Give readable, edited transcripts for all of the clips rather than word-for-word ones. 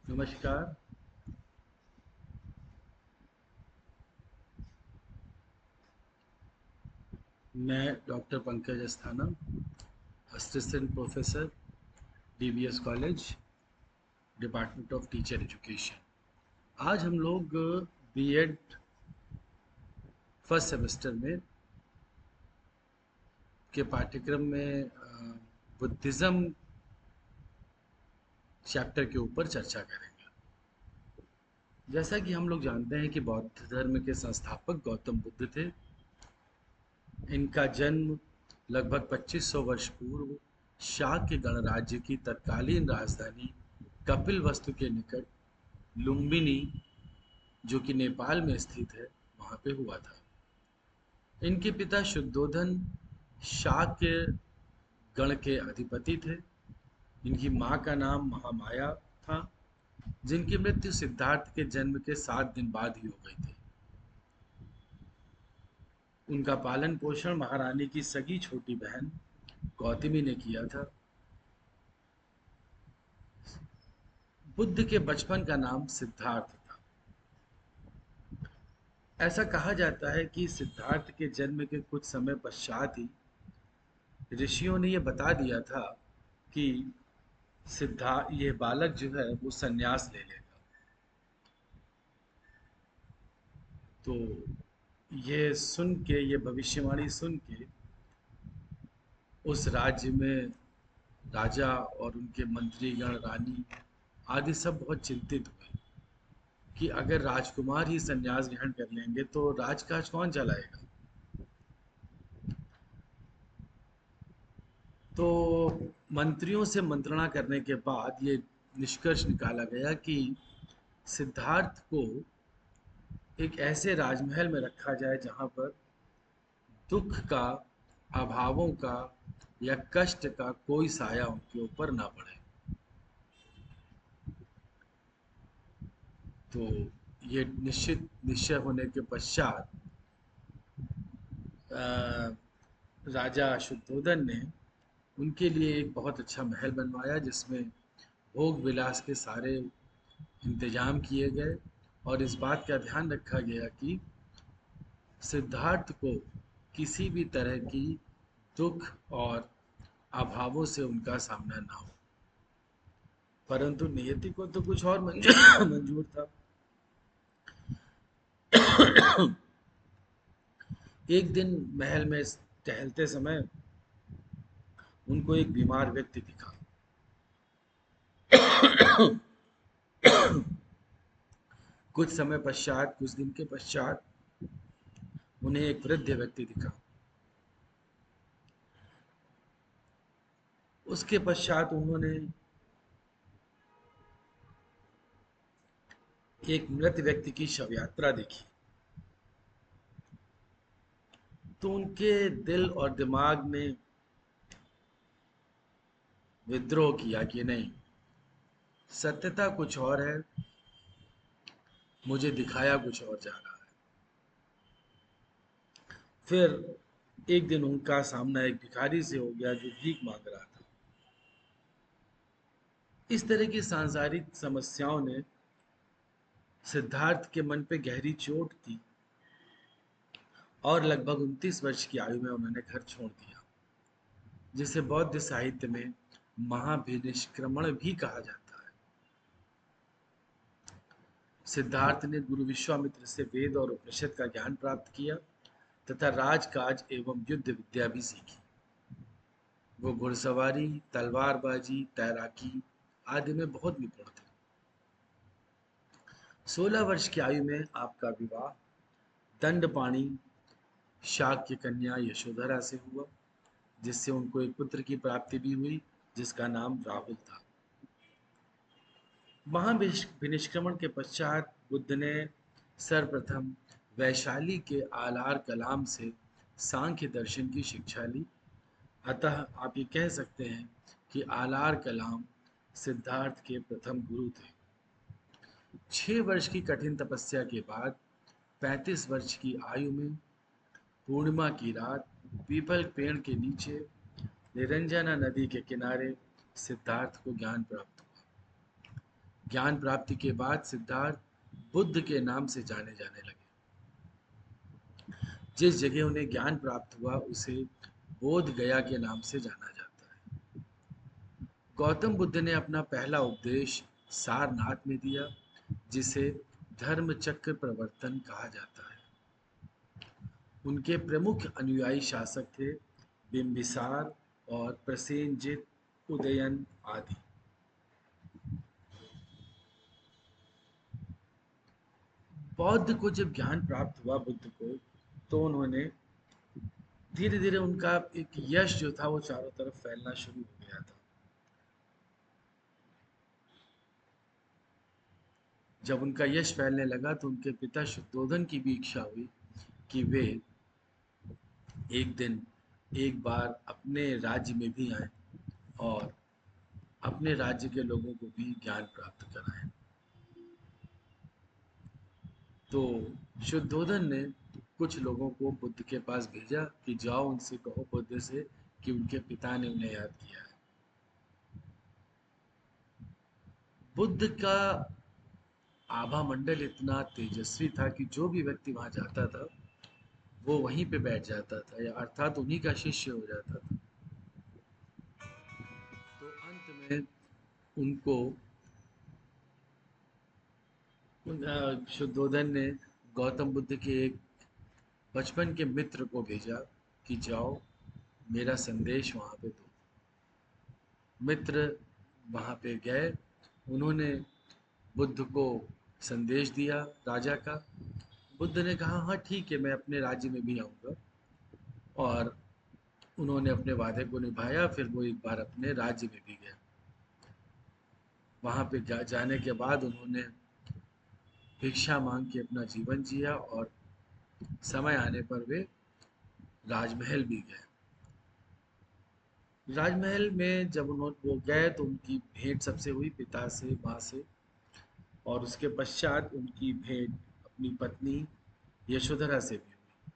नमस्कार। मैं doctor Pankaj Asthana, assistant professor, DBS college, department of teacher education. आज हम लोग बीएड फर्स्ट सेमेस्टर में के पाठ्यक्रम में बुद्धिज़्म चैप्टर के ऊपर चर्चा करेंगे। जैसा कि हम लोग जानते हैं कि बौद्ध धर्म के संस्थापक गौतम बुद्ध थे। इनका जन्म लगभग 2500 वर्ष पूर्व शाक्य गणराज्य की तत्कालीन राजधानी कपिलवस्तु के निकट लुम्बिनी, जो कि नेपाल में स्थित है, वहाँ पे हुआ था। इनके पिता शुद्धोधन शाक्य गण के अधिपति थे। इनकी माँ का नाम महामाया था, जिनकी मृत्यु सिद्धार्थ के जन्म के 7 दिन बाद ही हो गई थी। उनका पालन पोषण महारानी की सगी छोटी बहन गौतमी ने किया था। बुद्ध के बचपन का नाम सिद्धार्थ था। ऐसा कहा जाता है कि सिद्धार्थ के जन्म के कुछ समय पश्चात ही ऋषियों ने यह बता दिया था कि सिद्धार्थ, ये बालक जो है वो संन्यास ले लेगा। तो ये सुन के, ये भविष्यवाणी सुन के उस राज्य में राजा और उनके मंत्रीगण, रानी आदि सब बहुत चिंतित हुए कि अगर राजकुमार ही संन्यास ग्रहण कर लेंगे तो राजकाज कौन चलाएगा। तो मंत्रियों से मंत्रणा करने के बाद ये निष्कर्ष निकाला गया कि सिद्धार्थ को एक ऐसे राजमहल में रखा जाए जहां पर दुख का, अभावों का या कष्ट का कोई साया उनके ऊपर ना पड़े। तो ये निश्चित निश्चय होने के पश्चात राजा शुद्धोधन ने उनके लिए एक बहुत अच्छा महल बनवाया, जिसमें भोग विलास के सारे इंतजाम किए गए और इस बात का ध्यान रखा गया कि सिद्धार्थ को किसी भी तरह की दुख और अभावों से उनका सामना ना हो। परंतु नियति को तो कुछ और मंजूर मंजूर था। एक दिन महल में टहलते समय उनको एक बीमार व्यक्ति दिखा। कुछ समय पश्चात, कुछ दिन के पश्चात उन्हें एक वृद्ध व्यक्ति दिखा। उसके पश्चात उन्होंने एक मृत व्यक्ति की शव यात्रा देखी। तो उनके दिल और दिमाग ने विद्रोह किया कि नहीं, सत्यता कुछ और है, मुझे दिखाया कुछ और जा रहा है। फिर एक दिन उनका सामना एक भिखारी से हो गया जो भीख मांग रहा था। इस तरह की सांसारिक समस्याओं ने सिद्धार्थ के मन पे गहरी चोट दी और लगभग 29 वर्ष की आयु में उन्होंने घर छोड़ दिया, जिसे बौद्ध साहित्य में महाभिनिष्क्रमण भी कहा जाता है। सिद्धार्थ ने गुरु विश्वामित्र से वेद और उपनिषद का ज्ञान प्राप्त किया तथा राजकाज एवं युद्ध विद्या भी सीखी। वो घुड़सवारी, तलवारबाजी, तैराकी आदि में बहुत निपुण थे। 16 वर्ष की आयु में आपका विवाह दंडपाणी शाक्य कन्या यशोधरा से हुआ, जिससे उनको एक पुत्र की प्राप्ति भी हुई, जिसका नाम राहुल था। महाविनिष्क्रमण के पश्चात बुद्ध ने सर्वप्रथम वैशाली के आलार कलाम से सांख्य दर्शन की शिक्षा ली। अतः आप ये कह सकते हैं कि आलार कलाम सिद्धार्थ के प्रथम गुरु थे। 6 वर्ष की कठिन तपस्या के बाद 35 वर्ष की आयु में पूर्णिमा की रात पीपल पेड़ के नीचे निरंजना नदी के किनारे सिद्धार्थ को ज्ञान प्राप्त हुआ। ज्ञान प्राप्ति के बाद सिद्धार्थ बुद्ध के नाम से जाने जाने लगे। जिस जगह उन्हें ज्ञान प्राप्त हुआ उसे बोध गया के नाम से जाना जाता है। गौतम बुद्ध ने अपना पहला उपदेश सारनाथ में दिया, जिसे धर्म चक्र प्रवर्तन कहा जाता है। उनके प्रमुख अनुयायी शासक थे बिंबिसार और प्रसेनजित, उदयन आदि। बौद्ध को जब ज्ञान प्राप्त हुआ बुद्ध को, तो उन्होंने धीरे धीरे उनका एक यश जो था वो चारों तरफ फैलना शुरू हो गया था। जब उनका यश फैलने लगा तो उनके पिता शुद्धोधन की भी इच्छा हुई कि वे एक दिन एक बार अपने राज्य में भी आए और अपने राज्य के लोगों को भी ज्ञान प्राप्त कराएं। तो शुद्धोधन ने कुछ लोगों को बुद्ध के पास भेजा कि जाओ उनसे कहो बुद्ध से कि उनके पिता ने उन्हें याद किया है। बुद्ध का आभा मंडल इतना तेजस्वी था कि जो भी व्यक्ति वहां जाता था वो वहीं पे बैठ जाता था, या अर्थात उन्हीं का शिष्य हो जाता था। तो अंत में उनको शुद्धोधन ने गौतम बुद्ध के एक बचपन के मित्र को भेजा कि जाओ मेरा संदेश वहां पे दो। मित्र वहां पे गए, उन्होंने बुद्ध को संदेश दिया राजा का। बुद्ध ने कहा हाँ ठीक है, मैं अपने राज्य में भी आऊँगा। और उन्होंने अपने वादे को निभाया, फिर वो एक बार अपने राज्य में भी गए। वहाँ पे जाने के बाद उन्होंने भिक्षा मांग के अपना जीवन जिया और समय आने पर वे राजमहल भी गए। राजमहल में जब उन्होंने वो गए तो उनकी भेंट सबसे हुई, पिता से, माँ से, और उसके पश्चात उनकी भेंट अपनी पत्नी यशोधरा से भी हुई।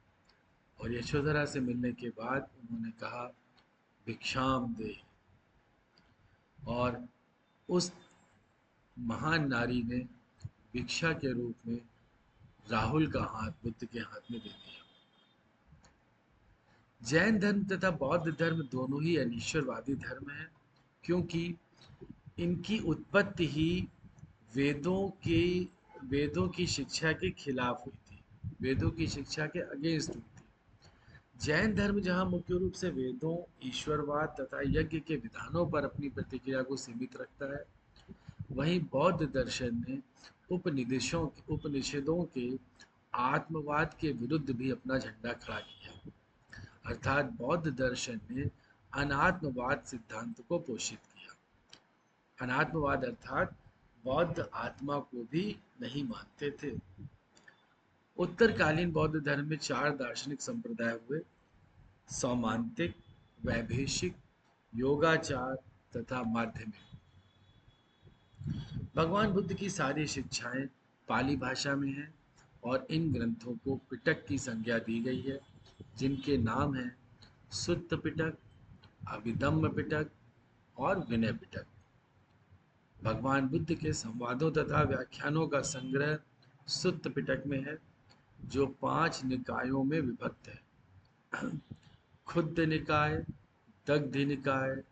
और यशोधरा से मिलने के बाद उन्होंने कहा भिक्षाम दे, और उस महान नारी ने भिक्षा के रूप में राहुल का हाथ बुद्ध के हाथ में दे दिया। जैन धर्म तथा बौद्ध धर्म दोनों ही अनिश्वरवादी धर्म हैं, क्योंकि इनकी उत्पत्ति ही वेदों की वेदों की शिक्षा के खिलाफ हुई थी, वेदों की शिक्षा के अगेंस्ट हुई थी। जैन धर्म जहाँ मुख्य रूप से वेदों, ईश्वरवाद तथा यज्ञ के विधानों पर अपनी प्रतिक्रिया को सीमित रखता है, वहीं बौद्ध दर्शन ने उपनिषदों के आत्मवाद के विरुद्ध भी अपना झंडा खड़ा किया। अर्थात बौद्ध दर्शन ने अनात्मवाद सिद्धांत को पोषित किया। अनात्मवाद अर्थात बौद्ध आत्मा को भी नहीं मानते थे। उत्तरकालीन बौद्ध धर्म में चार दार्शनिक संप्रदाय हुए: सौमांतिक, वैभेषिक, योगाचार तथा माध्यमिक। भगवान बुद्ध की सारी शिक्षाएं पाली भाषा में हैं और इन ग्रंथों को पिटक की संज्ञा दी गई है, जिनके नाम हैं सुत्त पिटक, अभिधम्म पिटक और विनय पिटक। भगवान बुद्ध के संवादों तथा व्याख्यानों का संग्रह सुत्त पिटक में है, जो 5 निकायों में विभक्त है: खुद्द निकाय, दग्ध निकाय,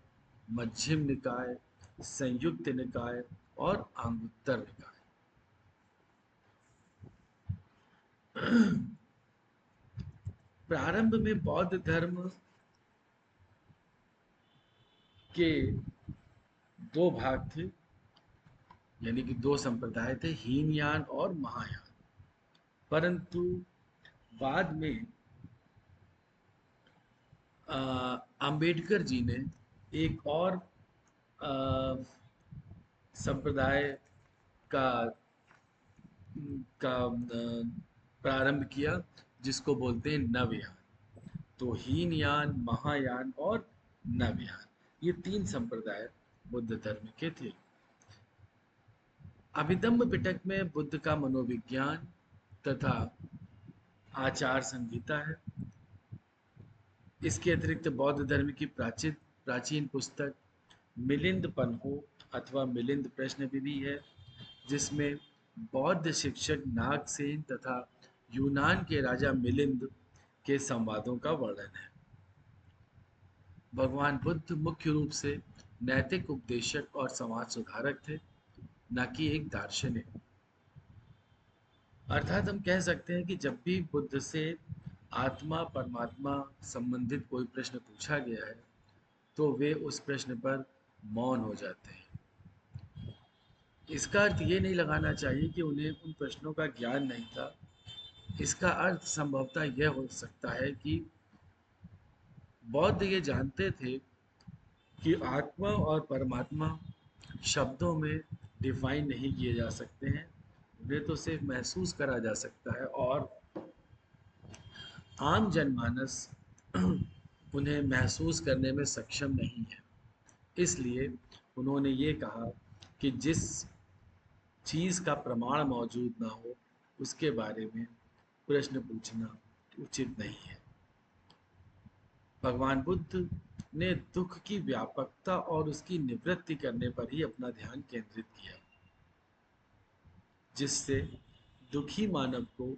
मध्यम निकाय, संयुक्त निकाय और अंगुत्तर निकाय। प्रारंभ में बौद्ध धर्म के दो भाग थे, यानी कि दो संप्रदाय थे, हीनयान और महायान। परंतु बाद में अंबेडकर जी ने एक और संप्रदाय का प्रारंभ किया, जिसको बोलते हैं नवयान। तो हीनयान, महायान और नवयान, ये 3 संप्रदाय बुद्ध धर्म के थे। अभिधम्म पिटक में बुद्ध का मनोविज्ञान तथा आचार संहिता है। इसके अतिरिक्त बौद्ध धर्म की प्राचीन पुस्तक मिलिंद पन्हो अथवा मिलिंद प्रश्न विधि है, जिसमें बौद्ध शिक्षक नागसेन तथा यूनान के राजा मिलिंद के संवादों का वर्णन है। भगवान बुद्ध मुख्य रूप से नैतिक उपदेशक और समाज सुधारक थे, न कि एक दार्शनिक। अर्थात हम कह सकते हैं कि जब भी बुद्ध से आत्मा परमात्मा संबंधित कोई प्रश्न पूछा गया है तो वे उस प्रश्न पर मौन हो जाते हैं। इसका अर्थ ये नहीं लगाना चाहिए कि उन्हें उन प्रश्नों का ज्ञान नहीं था। इसका अर्थ संभवतः यह हो सकता है कि बौद्ध ये जानते थे कि आत्मा और परमात्मा शब्दों में डिफाइन नहीं किए जा सकते हैं, उन्हें तो सिर्फ महसूस करा जा सकता है, और आम जनमानस उन्हें महसूस करने में सक्षम नहीं है। इसलिए उन्होंने ये कहा कि जिस चीज़ का प्रमाण मौजूद ना हो उसके बारे में प्रश्न पूछना उचित नहीं है। भगवान बुद्ध ने दुख की व्यापकता और उसकी निवृत्ति करने पर ही अपना ध्यान केंद्रित किया, जिससे दुखी मानव को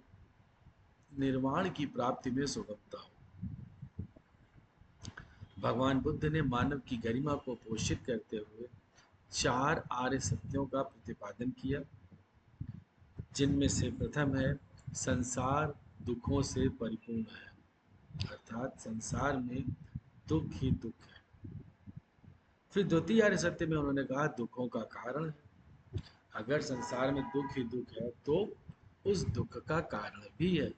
निर्वाण की प्राप्ति में सुगमता हो। भगवान बुद्ध ने मानव की गरिमा को पोषित करते हुए 4 आर्य सत्यों का प्रतिपादन किया, जिनमें से प्रथम है संसार दुखों से परिपूर्ण है, अर्थात संसार में दुख ही दुख है। फिर द्वितीय आर्य सत्य में उन्होंने कहा दुखों का कारण है। अगर संसार में दुख ही दुख है तो उस दुख का कारण भी है।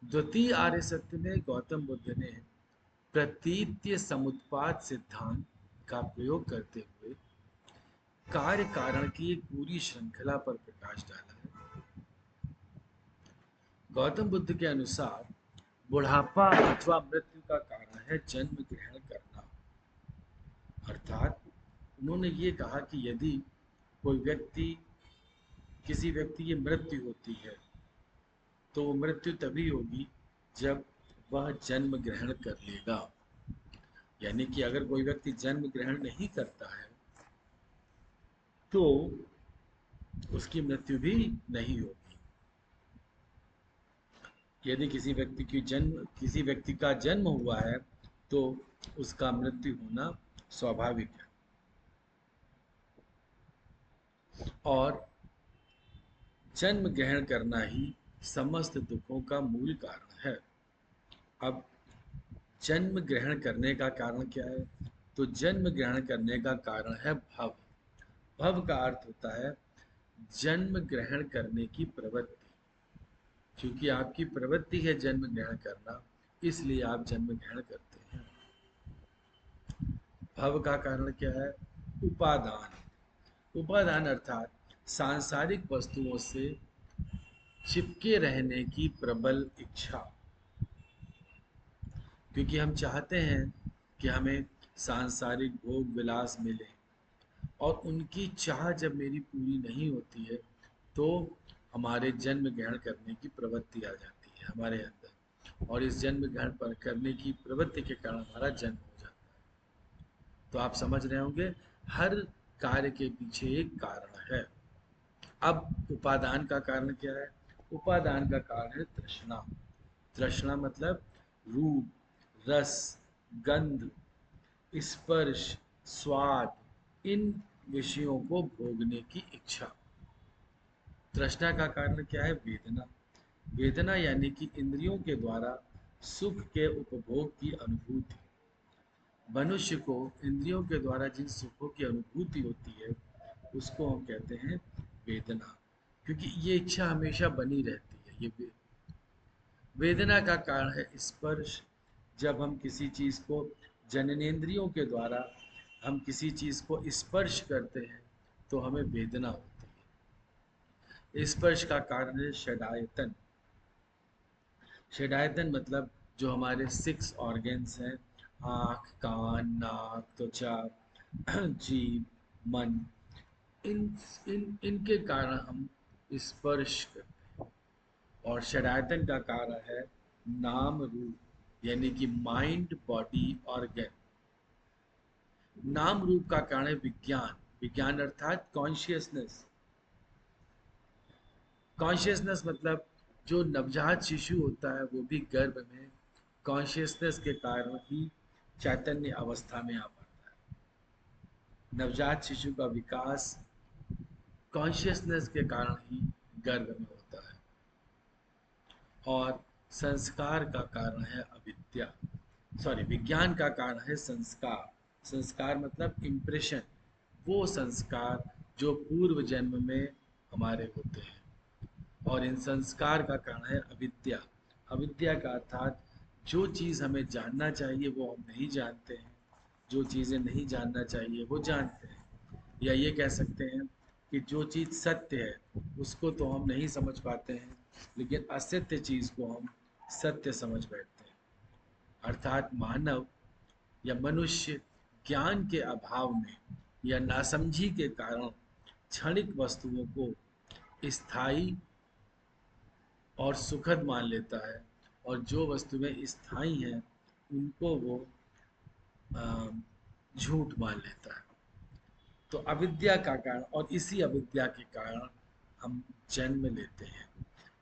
द्वितीय आर्य सत्य में गौतम बुद्ध ने प्रतीत्य समुत्पाद सिद्धांत का प्रयोग करते हुए कार्य कारण की एक पूरी श्रृंखला पर प्रकाश डाला है। गौतम बुद्ध के अनुसार बुढ़ापा अथवा मृत्यु का कारण है जन्म ग्रहण करना। अर्थात उन्होंने ये कहा कि यदि कोई व्यक्ति किसी व्यक्ति की मृत्यु होती है तो वो मृत्यु तभी होगी जब वह जन्म ग्रहण कर लेगा। यानी कि अगर कोई व्यक्ति जन्म ग्रहण नहीं करता है तो उसकी मृत्यु भी नहीं होगी। यदि किसी व्यक्ति का जन्म हुआ है तो उसका मृत्यु होना स्वाभाविक है। और जन्म ग्रहण करना ही समस्त दुखों का मूल कारण है। अब जन्म ग्रहण करने का कारण क्या है? तो जन्म ग्रहण करने का कारण है भव। भव का अर्थ होता है जन्म ग्रहण करने की प्रवृत्ति। क्योंकि आपकी प्रवृत्ति है जन्म ग्रहण करना, इसलिए आप जन्म ग्रहण करते हैं। भव का कारण क्या है? उपादान। उपादान अर्थात सांसारिक वस्तुओं से चिपके रहने की प्रबल इच्छा। क्योंकि हम चाहते हैं कि हमें सांसारिक भोग विलास मिले, और उनकी चाह जब मेरी पूरी नहीं होती है तो हमारे जन्म ग्रहण करने की प्रवृत्ति आ जाती है हमारे अंदर, और इस जन्म ग्रहण करने की प्रवृत्ति के कारण हमारा जन्म हो जाता है। तो आप समझ रहे होंगे हर कार्य के पीछे एक कारण है। अब उपादान का कारण क्या है? उपादान का कारण है तृष्णा। तृष्णा मतलब रूप, रस, गंध, स्पर्श, स्वाद, इन विषयों को भोगने की इच्छा। तृष्णा का कारण क्या है? वेदना। वेदना यानी कि इंद्रियों के द्वारा सुख के उपभोग की अनुभूति। मनुष्य को इंद्रियों के द्वारा जिन सुखों की अनुभूति होती है उसको हम कहते हैं वेदना, क्योंकि ये इच्छा हमेशा बनी रहती है। वेदना का कारण है स्पर्श। जब हम किसी चीज़ को जननेंद्रियों के द्वारा हम किसी चीज़ को स्पर्श करते हैं तो हमें वेदना होती है। स्पर्श का कारण है षडायतन। षडायतन मतलब जो हमारे 6 ऑर्गन्स हैं, आँख, कान, नाक, त्वचा, जीभ, मन, इन इनके कारण हम स्पर्श करते हैं। और षडायतन का कारण है नाम रूप, यानी कि माइंड, बॉडी, ऑर्गन। नाम रूप का कारण है विज्ञान। विज्ञान अर्थात कॉन्शियसनेस। कॉन्शियसनेस मतलब जो नवजात शिशु होता है वो भी गर्भ में कॉन्शियसनेस के कारण ही चैतन्य अवस्था में आ पाता है। नवजात शिशु का विकास कॉन्शियसनेस के कारण ही गर्भ में होता है। और संस्कार का कारण है अविद्या, सॉरी विज्ञान का कारण है संस्कार। संस्कार मतलब इम्प्रेशन, वो संस्कार जो पूर्व जन्म में हमारे होते हैं। और इन संस्कार का कारण है अविद्या। अविद्या का अर्थात जो चीज़ हमें जानना चाहिए वो हम नहीं जानते हैं, जो चीज़ें नहीं जानना चाहिए वो जानते हैं। या ये कह सकते हैं कि जो चीज़ सत्य है उसको तो हम नहीं समझ पाते हैं, लेकिन असत्य चीज़ को हम सत्य समझ बैठते हैं। अर्थात मानव या मनुष्य ज्ञान के अभाव में या नासमझी के कारण क्षणिक वस्तुओं को स्थायी और सुखद मान लेता है, और जो वस्तुएं स्थायी हैं उनको वो झूठ मान लेता है। तो अविद्या का कारण, और इसी अविद्या के कारण हम जन्म लेते हैं।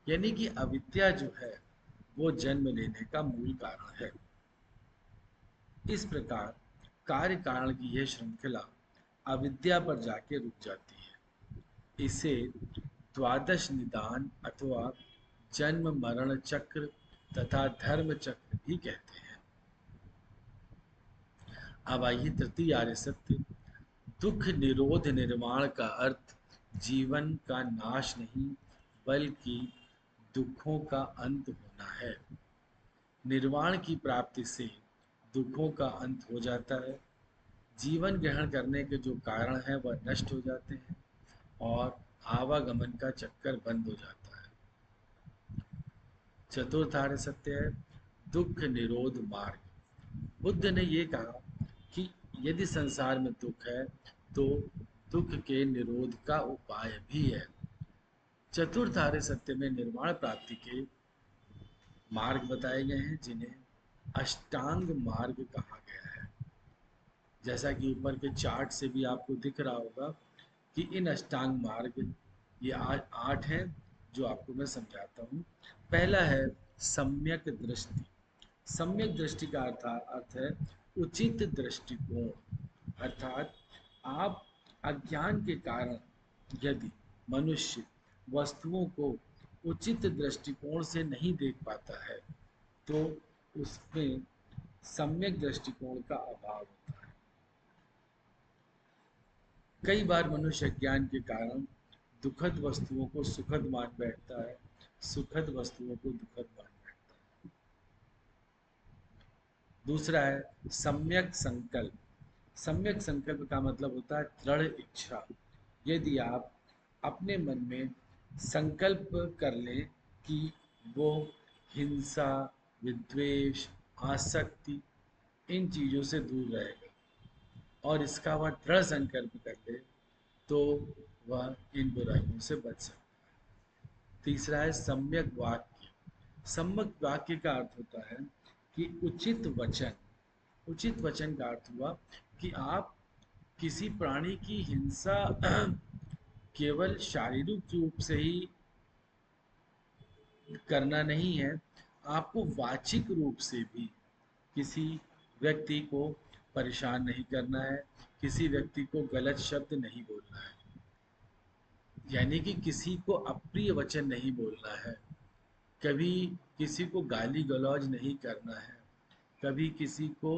यानी कि अविद्या जो है वो जन्म लेने का मूल कारण है। इस प्रकार कार्य कारण की यह श्रृंखला अविद्या पर जाके रुक जाती है। इसे द्वादश निदान अथवा जन्म मरण चक्र तथा धर्म चक्र भी कहते हैं। अब आइए तृतीय आर्य सत्य। दुख निरोध निर्वाण का अर्थ जीवन का नाश नहीं बल्कि दुखों का अंत होना है। निर्वाण की प्राप्ति से दुखों का अंत हो जाता है। जीवन ग्रहण करने के जो कारण हैं वह नष्ट हो जाते हैं और आवागमन का चक्कर बंद हो जाता है। चतुर्थ आर्य सत्य है दुख निरोध मार्ग। बुद्ध ने ये कहा कि यदि संसार में दुख है तो दुख के निरोध का उपाय भी है। चतुर्थ आर्य सत्य में निर्वाण प्राप्ति के मार्ग बताए गए हैं जिन्हें अष्टांग मार्ग कहा गया है। जैसा कि ऊपर के चार्ट से भी आपको दिख रहा होगा कि इन अष्टांग मार्ग ये आठ हैं जो आपको मैं समझाता हूँ। पहला है सम्यक दृष्टि। सम्यक दृष्टि का अर्थ है उचित दृष्टिकोण। अर्थात आप अज्ञान के कारण यदि मनुष्य वस्तुओं को उचित दृष्टिकोण से नहीं देख पाता है तो उसमें सम्यक दृष्टिकोण का अभाव होता है। कई बार मनुष्य ज्ञान के कारण दुखद वस्तुओं को सुखद मान बैठता है, सुखद वस्तुओं को दुखद मान बैठता है। दूसरा है सम्यक संकल्प। सम्यक संकल्प का मतलब होता है दृढ़ इच्छा। यदि आप अपने मन में संकल्प कर लें कि वो हिंसा, विद्वेष, आसक्ति इन चीज़ों से दूर रहेगा और इसका वह दृढ़ संकल्प कर ले तो वह इन बुराइयों से बच सकता है। तीसरा है सम्यक वाक्य। सम्यक वाक्य का अर्थ होता है कि उचित वचन। उचित वचन का अर्थ हुआ कि आप किसी प्राणी की हिंसा केवल शारीरिक रूप से ही करना नहीं है, आपको वाचिक रूप से भी किसी व्यक्ति को परेशान नहीं करना है, किसी व्यक्ति को गलत शब्द नहीं बोलना है। यानी कि किसी को अप्रिय वचन नहीं बोलना है, कभी किसी को गाली गलौज नहीं करना है, कभी किसी को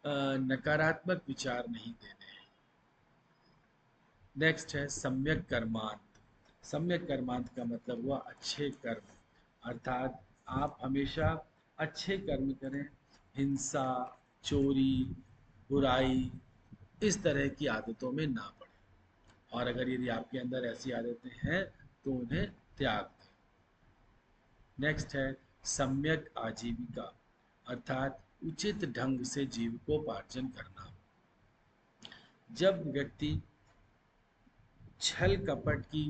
नकारात्मक विचार नहीं देने हैं। नेक्स्ट है सम्यक कर्मांत। सम्यक कर्मांत का मतलब हुआ अच्छे कर्म। अर्थात आप हमेशा अच्छे कर्म करें, हिंसा, चोरी, बुराई इस तरह की आदतों में ना पड़े, और अगर यदि आपके अंदर ऐसी आदतें हैं तो उन्हें त्याग दें। नेक्स्ट है सम्यक आजीविका। अर्थात उचित ढंग से जीविकोपार्जन करना। जब व्यक्ति छल कपट की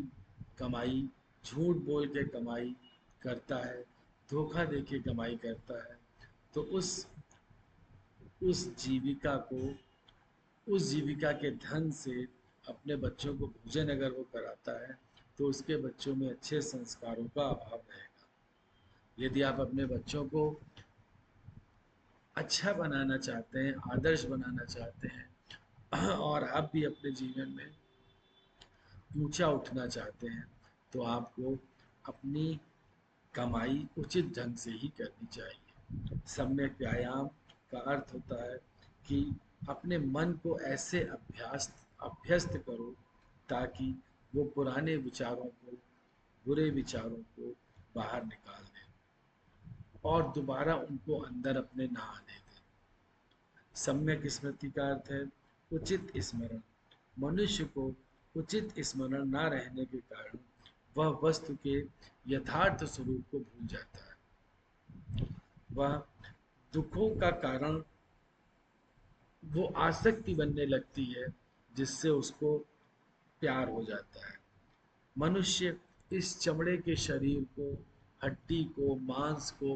कमाई, झूठ बोल के कमाई करता है, धोखा दे के कमाई करता है, तो उस जीविका को, उस जीविका के धन से अपने बच्चों को भोजन अगर वो कराता है तो उसके बच्चों में अच्छे संस्कारों का अभाव रहेगा। यदि आप अपने बच्चों को अच्छा बनाना चाहते हैं, आदर्श बनाना चाहते हैं और आप भी अपने जीवन में ऊंचा उठना चाहते हैं, तो आपको अपनी कमाई उचित ढंग से ही करनी चाहिए। सम्यक व्यायाम का अर्थ होता है कि अपने मन को ऐसे अभ्यस्त करो ताकि वो पुराने विचारों को, बुरे विचारों को बाहर निकाल दें और दोबारा उनको अंदर अपने ना आने दें। सम्यक स्मृति का अर्थ है उचित स्मरण। मनुष्य को उचित स्मरण ना रहने के कारण वह वस्तु के यथार्थ स्वरूप को भूल जाता है। वह दुखों का कारण वो आसक्ति बनने लगती है जिससे उसको प्यार हो जाता है। मनुष्य इस चमड़े के शरीर को, हड्डी को, मांस को,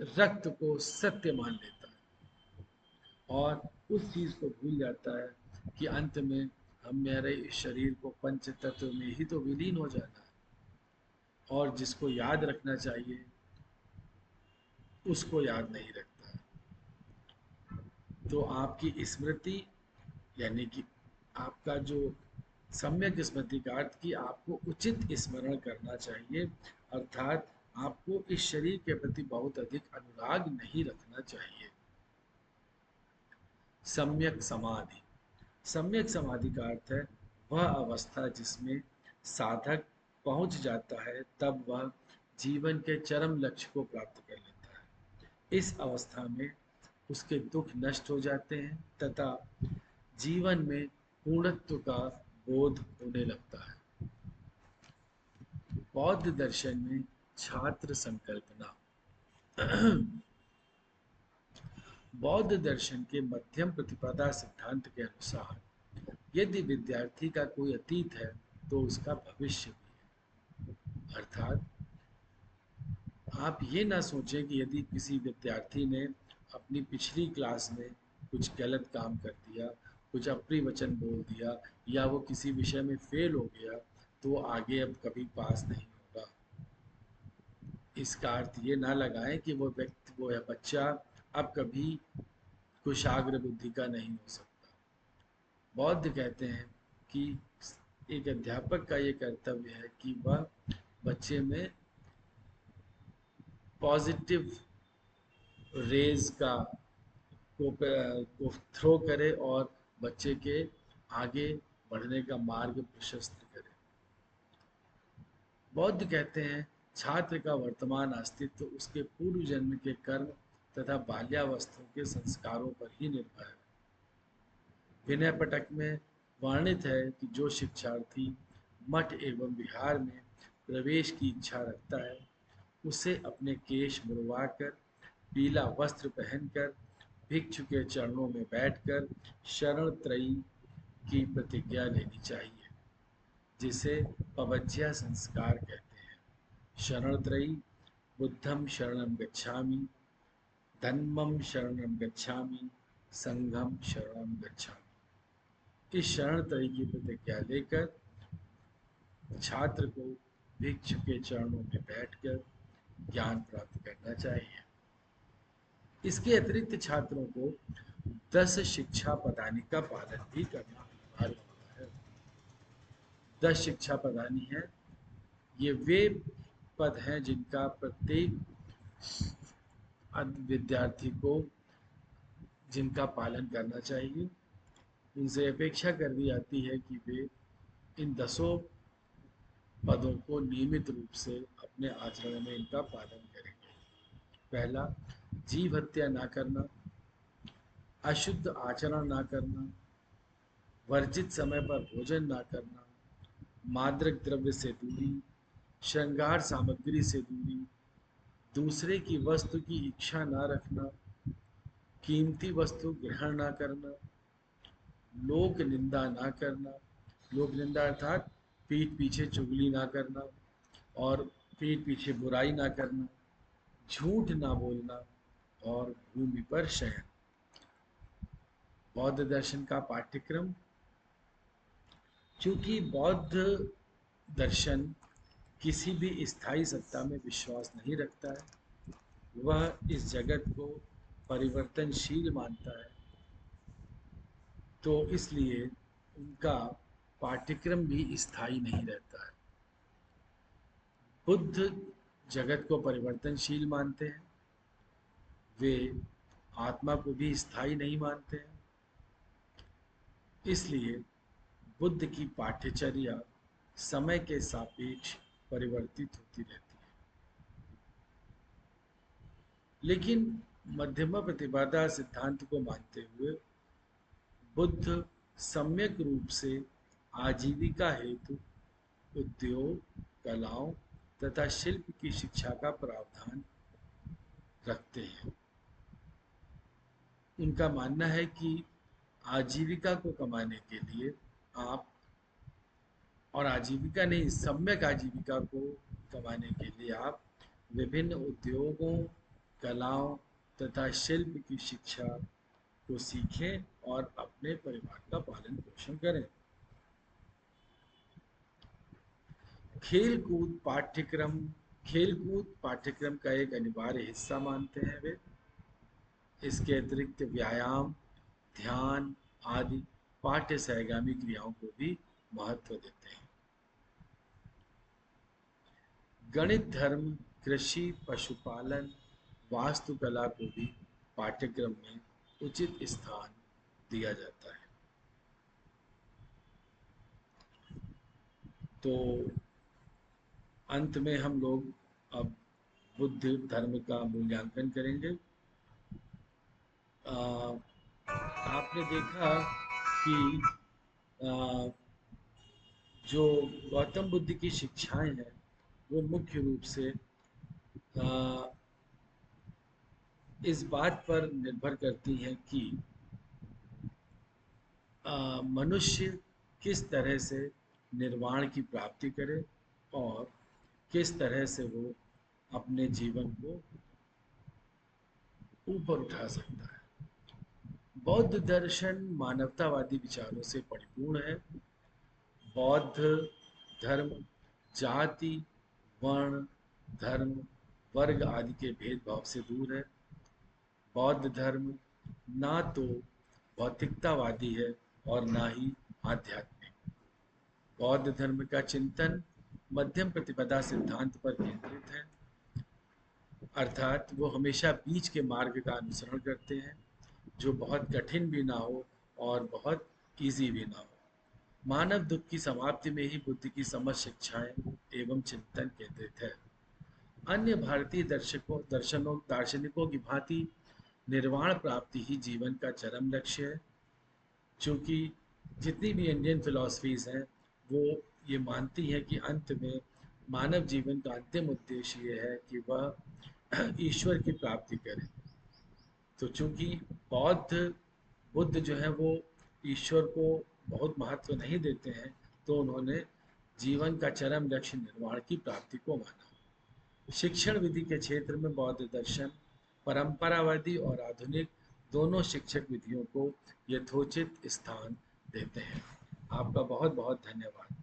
रक्त को सत्य मान लेता है और उस चीज को भूल जाता है कि अंत में हम मेरे इस शरीर को पंच तत्व में ही तो विलीन हो जाना है, और जिसको याद रखना चाहिए उसको याद नहीं रखता है। तो आपकी स्मृति यानी कि आपका जो सम्यक स्मृति का अर्थ कि आपको उचित स्मरण करना चाहिए, अर्थात आपको इस शरीर के प्रति बहुत अधिक अनुराग नहीं रखना चाहिए। सम्यक समाधि। सम्यक समाधि का अर्थ है वह अवस्था जिसमें साधक पहुंच जाता है, तब वह जीवन के चरम लक्ष्य को प्राप्त कर लेता है। इस अवस्था में उसके दुख नष्ट हो जाते हैं तथा जीवन में पूर्णत्व का बोध होने लगता है। बौद्ध दर्शन में छात्र संकल्पना। बौद्ध दर्शन के मध्यम प्रतिपदा सिद्धांत के अनुसार यदि विद्यार्थी का कोई अतीत है तो उसका भविष्य भी है। अर्थात आप ये ना सोचें कि यदि किसी विद्यार्थी ने अपनी पिछली क्लास में कुछ गलत काम कर दिया, कुछ अप्रिय वचन बोल दिया या वो किसी विषय में फेल हो गया तो वो आगे अब कभी पास नहीं होगा। इसका अर्थ ये ना लगाएं कि वो या बच्चा अब कभी कुशाग्र बुद्धि का नहीं हो सकता। बौद्ध कहते हैं कि एक अध्यापक का ये कर्तव्य है कि वह बच्चे में पॉजिटिव रेज को थ्रो करे और बच्चे के आगे बढ़ने का मार्ग प्रशस्त करे। बौद्ध कहते हैं छात्र का वर्तमान अस्तित्व उसके पूर्व जन्म के कर्म तथा बाल्यावस्था के संस्कारों पर ही निर्भर है। विनय पिटक में वर्णित है कि जो शिक्षार्थी मठ एवं विहार में प्रवेश की इच्छा रखता है उसे अपने केश मुड़वाकर, पीला वस्त्र पहनकर, भिक्षु के चरणों में बैठकर शरण त्रयी की प्रतिज्ञा लेनी चाहिए, जिसे पवज्या संस्कार कहते हैं। शरण त्रयी: बुद्धम शरणं गच्छामि, धम्मं शरणं गच्छामि, संघम शरणं गच्छामि। इस शरण त्रयी की प्रतिज्ञा लेकर छात्र को भिक्षु के चरणों में बैठकर ज्ञान प्राप्त करना चाहिए। इसके अतिरिक्त छात्रों को 10 शिक्षा पदानी का पालन भी करना अनिवार्य होता है। 10 शिक्षा पदानी है, ये वे पद हैं जिनका प्रत्येक विद्यार्थी को जिनका पालन करना चाहिए। उनसे अपेक्षा कर दी जाती है कि वे इन 10 पदों को नियमित रूप से अपने आचरण में इनका पालन करेंगे। पहला, जीव हत्या ना करना, अशुद्ध आचरण ना करना, वर्जित समय पर भोजन ना करना, मादक द्रव्य से दूरी, श्रृंगार सामग्री से दूरी, दूसरे की वस्तु की इच्छा ना रखना, कीमती वस्तु ग्रहण ना करना, लोक निंदा ना करना। लोक निंदा अर्थात पीठ पीछे चुगली ना करना और पीठ पीछे बुराई ना करना, झूठ ना बोलना और भूमि पर शयन। बौद्ध दर्शन का पाठ्यक्रम, चूंकि बौद्ध दर्शन किसी भी स्थायी सत्ता में विश्वास नहीं रखता है। वह इस जगत को परिवर्तनशील मानता है, तो इसलिए उनका पाठ्यक्रम भी स्थायी नहीं रहता है। बुद्ध जगत को परिवर्तनशील मानते हैं। वे आत्मा को भी स्थायी नहीं मानते हैं। इसलिए बुद्ध की पाठ्यचर्या समय के सापेक्ष परिवर्तित होती रहती है। लेकिन मध्यमा प्रतिपदा सिद्धांत को मानते हुए बुद्ध सम्यक रूप से आजीविका हेतु उद्योग, कलाओं तथा शिल्प की शिक्षा का प्रावधान रखते हैं। उनका मानना है कि आजीविका को कमाने के लिए आप, और आजीविका नहीं, सम्यक आजीविका को कमाने के लिए आप विभिन्न उद्योगों, कलाओं तथा शिल्प की शिक्षा को सीखें और अपने परिवार का पालन पोषण करें। खेलकूद पाठ्यक्रम खेलकूद पाठ्यक्रम का एक अनिवार्य हिस्सा मानते हैं वे। इसके अतिरिक्त व्यायाम, ध्यान आदि पाठ्य सहगामी क्रियाओं को भी महत्व देते हैं। गणित, धर्म, कृषि, पशुपालन, वास्तुकला को भी पाठ्यक्रम में उचित स्थान दिया जाता है। तो अंत में हम लोग अब बुद्ध धर्म का मूल्यांकन करेंगे। आपने देखा कि आ, जो गौतम बुद्ध की शिक्षाएं हैं वो मुख्य रूप से आ, इस बात पर निर्भर करती हैं कि मनुष्य किस तरह से निर्वाण की प्राप्ति करे और किस तरह से वो अपने जीवन को ऊपर उठा सकता है। बौद्ध दर्शन मानवतावादी विचारों से परिपूर्ण है। बौद्ध धर्म जाति, वर्ण, धर्म, वर्ग आदि के भेदभाव से दूर है। बौद्ध धर्म ना तो भौतिकतावादी है और ना ही आध्यात्मिक। बौद्ध धर्म का चिंतन मध्यम प्रतिपदा सिद्धांत पर केंद्रित है, अर्थात वो हमेशा बीच के मार्ग का अनुसरण करते हैं, जो बहुत कठिन भी ना हो और बहुत इजी भी ना हो। मानव दुख की समाप्ति में ही बुद्ध की समझ, शिक्षाएं एवं चिंतन केंद्रित है। अन्य भारतीय दार्शनिकों की भांति निर्वाण प्राप्ति ही जीवन का चरम लक्ष्य है। चूँकि जितनी भी इंडियन फिलॉसफीज हैं वो ये मानती हैं कि अंत में मानव जीवन का अंतिम उद्देश्य ये है कि वह ईश्वर की प्राप्ति करे। तो चूँकि बुद्ध जो है वो ईश्वर को बहुत महत्व नहीं देते हैं, तो उन्होंने जीवन का चरम लक्ष्य निर्वाण की प्राप्ति को माना। शिक्षण विधि के क्षेत्र में बौद्ध दर्शन परंपरावादी और आधुनिक दोनों शिक्षक विधियों को यथोचित स्थान देते हैं। आपका बहुत बहुत धन्यवाद।